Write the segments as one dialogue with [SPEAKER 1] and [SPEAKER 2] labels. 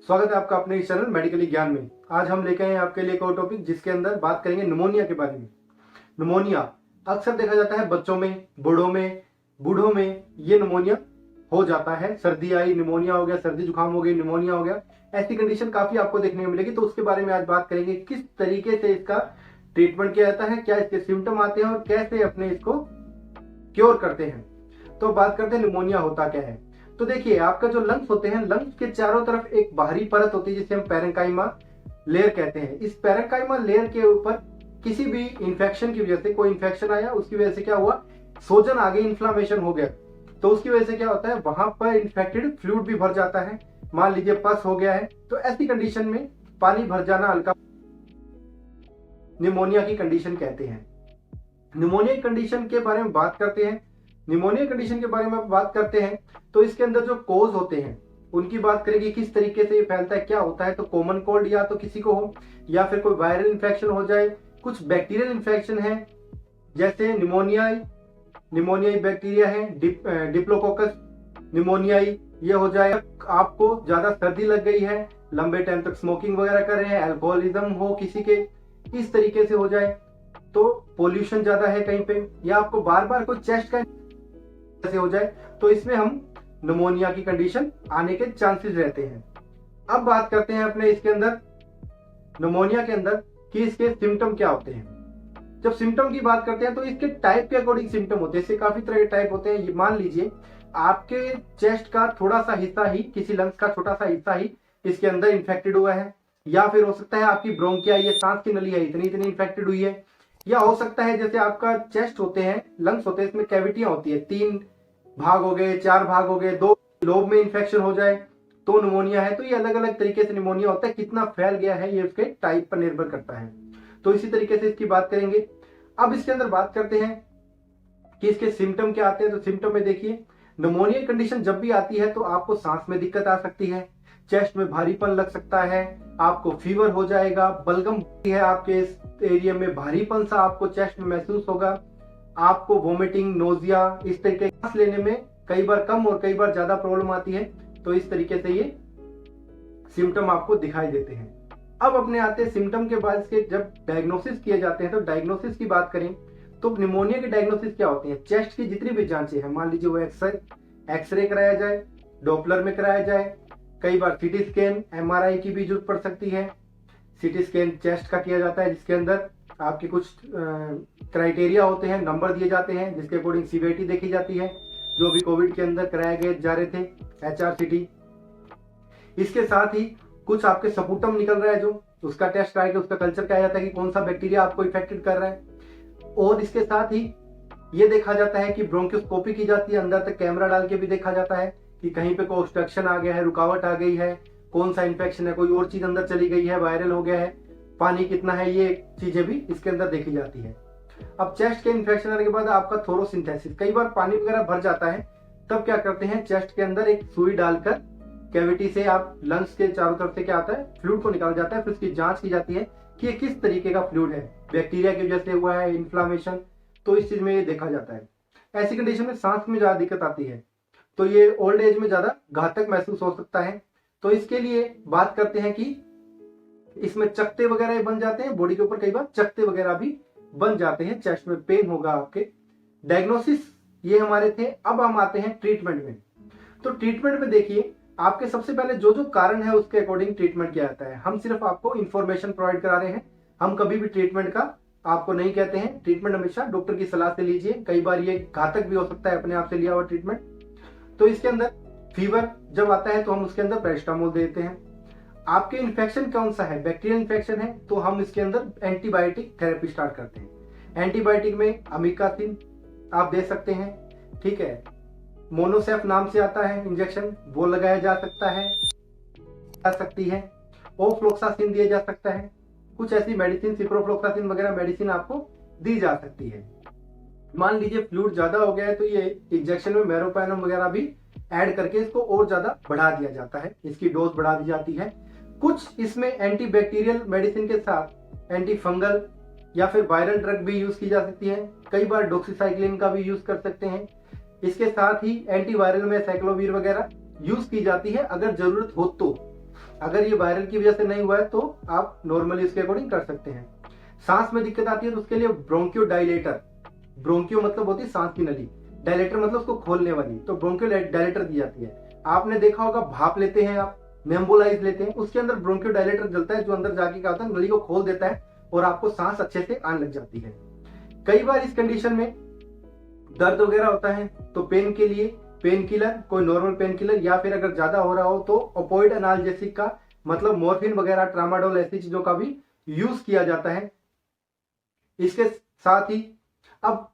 [SPEAKER 1] स्वागत है आपका अपने इस चैनल मेडिकली ज्ञान में। आज हम लेके आए हैं आपके लिए एक और टॉपिक जिसके अंदर बात करेंगे निमोनिया के बारे में। निमोनिया अक्सर देखा जाता है बच्चों में, बूढ़ों में ये निमोनिया हो जाता है। सर्दी आई, निमोनिया हो गया, सर्दी जुकाम हो गई, निमोनिया हो गया। ऐसी कंडीशन काफी आपको देखने को मिलेगी, तो उसके बारे में आज बात करेंगे किस तरीके से इसका ट्रीटमेंट किया जाता है, क्या इसके सिम्टम आते हैं और कैसे अपने इसको क्योर करते हैं। तो बात करते हैं निमोनिया होता क्या है। तो देखिए, आपका जो लंग्स होते हैं, लंग्स के चारों तरफ एक बाहरी परत होती है जिसे हम पैरेंकाइमा लेयर कहते हैं। इस पैरेंकाइमा लेयर के ऊपर किसी भी इंफेक्शन की वजह से, कोई इंफेक्शन आया, उसकी वजह से क्या हुआ, सोजन आ गई, इन्फ्लामेशन हो गया, तो उसकी वजह से क्या होता है, वहां पर इन्फेक्टेड फ्लूइड भी भर जाता है। मान लीजिए पस हो गया है, तो ऐसी कंडीशन में पानी भर जाना हल्का निमोनिया की कंडीशन कहते हैं। निमोनिया कंडीशन के बारे में बात करते हैं। निमोनिया कंडीशन के बारे में बात करते हैं तो इसके अंदर जो कोज होते हैं उनकी बात करेंगे, किस तरीके से ये फैलता है, क्या होता है। तो कॉमन कोल्ड या तो किसी को हो, या फिर कोई वायरल इन्फेक्शन हो जाए, कुछ बैक्टीरियल इन्फेक्शन है जैसे निमोनियाई बैक्टीरिया है, डिप्लोकोकस निमोनियाई, ये हो जाए। आपको ज्यादा सर्दी लग गई है, लंबे टाइम तक स्मोकिंग वगैरह कर रहे हैं, अल्कोहलिज्म हो किसी के, इस तरीके से हो जाए। तो पोल्यूशन ज्यादा है कहीं पे, या आपको बार बार कोई चेस्ट का से हो जाए, तो इसमें हम निमोनिया की कंडीशन आने के चांसेस रहते हैं। अब बात करते हैं अपने इसके अंदर निमोनिया के अंदर कि इसके सिम्टम क्या होते हैं। जब सिम्टम की बात करते हैं तो इसके टाइप के अकॉर्डिंग सिम्टम होते हैं। इससे काफी तरह के टाइप होते हैं। मान लीजिए आपके चेस्ट का थोड़ा सा हिस्सा ही, किसी लंग्स का छोटा सा हिस्सा ही इसके अंदर इन्फेक्टेड हुआ है, या फिर हो सकता है आपकी ब्रोंकिया, ये सांस की नली है, इतनी इतनी इन्फेक्टेड हुई है। या हो सकता है जैसे आपका चेस्ट होते हैं, लंग्स होते हैं, इसमें कैविटियां होती है, 3 भाग हो गए, 4 भाग हो गए, 2 लोब में इंफेक्शन हो जाए तो निमोनिया है। तो ये अलग अलग तरीके से निमोनिया होता है। कितना फैल गया है ये उसके टाइप पर निर्भर करता है। तो इसी तरीके से इसकी बात करेंगे। अब इसके अंदर बात करते हैं कि इसके सिम्टम क्या आते हैं। तो सिम्टम में देखिए, निमोनिया कंडीशन जब भी आती है तो आपको सांस में दिक्कत आ सकती है, चेस्ट में भारीपन लग सकता है, आपको फीवर हो जाएगा, बलगम है आपके इस एरिया में, भारीपन सा आपको चेस्ट में महसूस होगा, आपको वोमिटिंग, नोजिया, इस तरीके सांस लेने में कई बार कम और कई बार ज्यादा प्रॉब्लम आती है। तो इस तरीके से ये सिम्टम आपको दिखाई देते हैं। अब अपने आते हैं सिम्टम के बाद इसके जब डायग्नोसिस किए जाते हैं। तो डायग्नोसिस की बात करें तो निमोनिया के डायग्नोसिस क्या होते हैं। चेस्ट की जितनी भी जांचें हैं, मान लीजिए वो एक्सरे कराया जाए, डॉपलर में कराया जाए, कई बार सीटी स्कैन, एमआरआई की भी जरूरत पड़ सकती है। सीटी स्कैन चेस्ट का किया जाता है जिसके अंदर आपके कुछ क्राइटेरिया होते हैं, नंबर दिए जाते हैं जिसके अकॉर्डिंग सीवीटी देखी जाती है, जो भी कोविड के अंदर कराए गए जा रहे थे, HRCT। इसके साथ ही कुछ आपके सपुटम निकल रहा है, जो उसका टेस्ट कराएगा, उसका कल्चर किया जाता है कि कौन सा बैक्टीरिया आपको इफेक्टेड कर रहा है। और इसके साथ ही ये देखा जाता है कि ब्रोंकोस्कोपी की जाती है, अंदर तक कैमरा डाल के भी देखा जाता है कि कहीं पे कोई ऑब्स्ट्रक्शन आ गया है, रुकावट आ गई है, कौन सा इन्फेक्शन है, कोई और चीज अंदर चली गई है, वायरल हो गया है, पानी कितना है, ये चीजें भी इसके अंदर देखी जाती है। अब चेस्ट के इन्फेक्शन आने के बाद आपका थोरोसिंथेसिस, कई बार पानी वगैरह भर जाता है, तब क्या करते हैं, चेस्ट के अंदर एक सुई डालकर कैविटी से आप लंग्स के चारों तरफ से क्या आता है, फ्लूइड को निकाला जाता है। फिर उसकी जांच की जाती है कि ये किस तरीके का फ्लूइड है, बैक्टीरिया की वजह से हुआ है, इन्फ्लामेशन, तो इस चीज में ये देखा जाता है। ऐसी कंडीशन में सांस में ज्यादा दिक्कत आती है, तो ये ओल्ड एज में ज्यादा घातक महसूस हो सकता है। तो इसके लिए बात करते हैं कि इसमें चकते वगैरह बन जाते हैं, बॉडी के ऊपर कई बार चकते वगैरह भी बन जाते हैं, चेस्ट में पेन होगा आपके। डायग्नोसिस ये हमारे थे। अब हम आते हैं ट्रीटमेंट में। तो ट्रीटमेंट में देखिए, आपके सबसे पहले जो जो कारण है उसके अकॉर्डिंग ट्रीटमेंट किया जाता है। हम सिर्फ आपको इंफॉर्मेशन प्रोवाइड करा रहे हैं, हम कभी भी ट्रीटमेंट का आपको नहीं कहते हैं। ट्रीटमेंट हमेशा डॉक्टर की सलाह से लीजिए, कई बार ये घातक भी हो सकता है अपने आप से लिया हुआ ट्रीटमेंट। तो इसके अंदर फीवर जब आता है तो हम उसके अंदर पैरासिटामोल देते हैं। आपके इन्फेक्शन कौन सा है, बैक्टीरियल इन्फेक्शन है, तो हम इसके अंदर एंटीबायोटिक थेरेपी स्टार्ट करते हैं। एंटीबायोटिक में अमीकासिन आप दे सकते हैं, ठीक है। मोनोसेफ नाम से आता है इंजेक्शन, वो लगाया जा सकता है, जा सकती है। ओफ्लोक्सासिन दिया जा सकता है। कुछ ऐसी मेडिसिन, सिप्रोफ्लोक्सासिन वगैरह मेडिसिन आपको दी जा सकती है। मान लीजिए फ्लूइड ज्यादा हो गया है तो ये इंजेक्शन में मेरोपेनम वगैरह भी ऐड करके इसको और ज्यादा बढ़ा दिया जाता है, इसकी डोज बढ़ा दी जाती है। कुछ इसमें एंटीबैक्टीरियल मेडिसिन के साथ एंटी फंगल या फिर वायरल ड्रग भी यूज की जा सकती है। कई बार डॉक्सीसाइक्लिन का भी यूज कर सकते हैं। इसके साथ ही एंटीवायरल में साइक्लोवीर वगैरह यूज की जाती है अगर जरूरत हो तो। अगर ये वायरल की वजह से नहीं हुआ है तो आप नॉर्मली इसके अकॉर्डिंग कर सकते हैं। सांस में दिक्कत आती है तो उसके लिए ब्रोंकियो डायलेटर, ब्रोंकियो मतलब होती है सांस की नली, डायलेटर मतलब उसको खोलने वाली, तो ब्रोंकियो डायलेटर दी जाती है। आपने देखा होगा भाप लेते हैं आप, नेम्बोलाइज लेते हैं, उसके अंदर ब्रोंकियो डायलेटर जलता है जो अंदर जाके क्या होता है नली को खोल देता है और आपको सांस अच्छे से आने लग जाती है। कई बार इस कंडीशन में दर्द वगैरह होता है तो पेन के लिए पेन किलर, कोई नॉर्मल पेन किलर, या फिर अगर ज्यादा हो रहा हो तो ओपोइड एनाल्जेसिक का मतलब मॉर्फिन वगैरह, ट्रामाडोल ऐसी चीजों का भी यूज किया जाता है। इसके साथ ही अब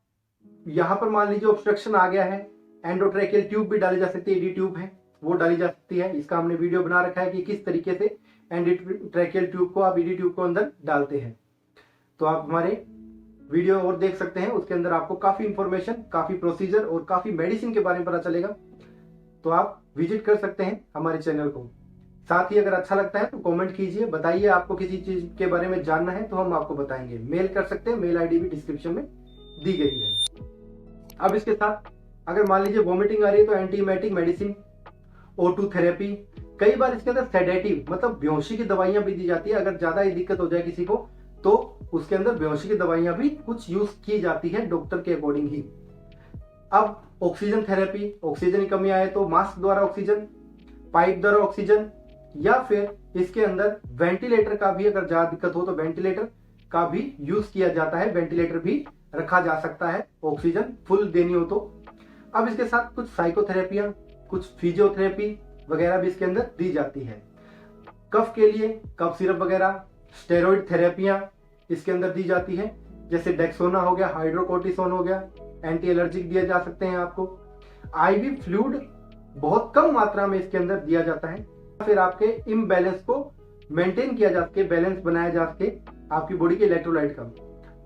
[SPEAKER 1] यहां पर मान लीजिए ऑब्स्ट्रक्शन आ गया है, एंडोट्रैकियल ट्यूब भी डाली जा सकती है, ईडी ट्यूब है वो डाली जा सकती है। इसका हमने वीडियो बना रखा है कि किस तरीके से एंडोट्रैकियल ट्यूब को आप ईडी ट्यूब को अंदर डालते हैं, तो आप हमारे वीडियो और देख सकते हैं। उसके अंदर आपको काफी इंफॉर्मेशन, काफी प्रोसीजर और काफी मेडिसिन के बारे में पता चलेगा, तो आप विजिट कर सकते हैं हमारे चैनल को। साथ ही अगर अच्छा लगता है तो कमेंट कीजिए, बताइए आपको किसी चीज के बारे में जानना है तो हम आपको बताएंगे। मेल कर सकते हैं, मेल आईडी भी डिस्क्रिप्शन में दी गई है। अब इसके साथ अगर मान लीजिए वॉमिटिंग आ रही है तो एंटीमाइटिक मेडिसिन, O2 थेरेपी, कई बार इसके अंदर सेडेटिव मतलब बेहोशी की दवाइयां भी दी जाती है। अगर ज्यादा ही दिक्कत हो जाए किसी को तो उसके अंदर बेहोशी की दवाइयां भी कुछ यूज की जाती है डॉक्टर के अकॉर्डिंग ही। अब ऑक्सीजन थेरेपी, ऑक्सीजन की कमी आए तो मास्क द्वारा ऑक्सीजन, पाइप द्वारा ऑक्सीजन, या फिर इसके अंदर वेंटिलेटर का भी अगर ज्यादा दिक्कत हो तो वेंटिलेटर का भी यूज किया जाता है, वेंटिलेटर भी रखा जा सकता है ऑक्सीजन फुल देनी हो तो। अब इसके साथ कुछ साइकोथेरेपियां, कुछ फिजियोथेरेपी वगैरह भी इसके अंदर दी जाती है। कफ के लिए कफ सिरप वगैरह, स्टेरॉइड थेरेपियां इसके अंदर दी जाती है, जैसे डेक्सोना हो गया, हाइड्रोकोर्टिसोन हो गया, एंटी एलर्जिक दिए जा सकते हैं आपको। आईवी फ्लूइड बहुत कम मात्रा में इसके अंदर दिया जाता है, फिर आपके इम्बैलेंस को मेंटेन किया जा सके, बैलेंस बनाया जा सके आपकी बॉडी के इलेक्ट्रोलाइट का,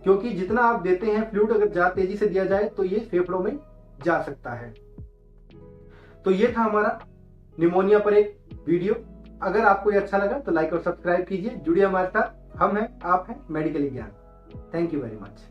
[SPEAKER 1] क्योंकि जितना आप देते हैं फ्लूइड अगर ज्यादा तेजी से दिया जाए तो ये फेफड़ों में जा सकता है। तो ये था हमारा निमोनिया पर एक वीडियो। अगर आपको ये अच्छा लगा तो लाइक और सब्सक्राइब कीजिए, जुड़िए हमारे साथ। हम हैं, आप हैं मेडिकल ज्ञान। Thank you very much.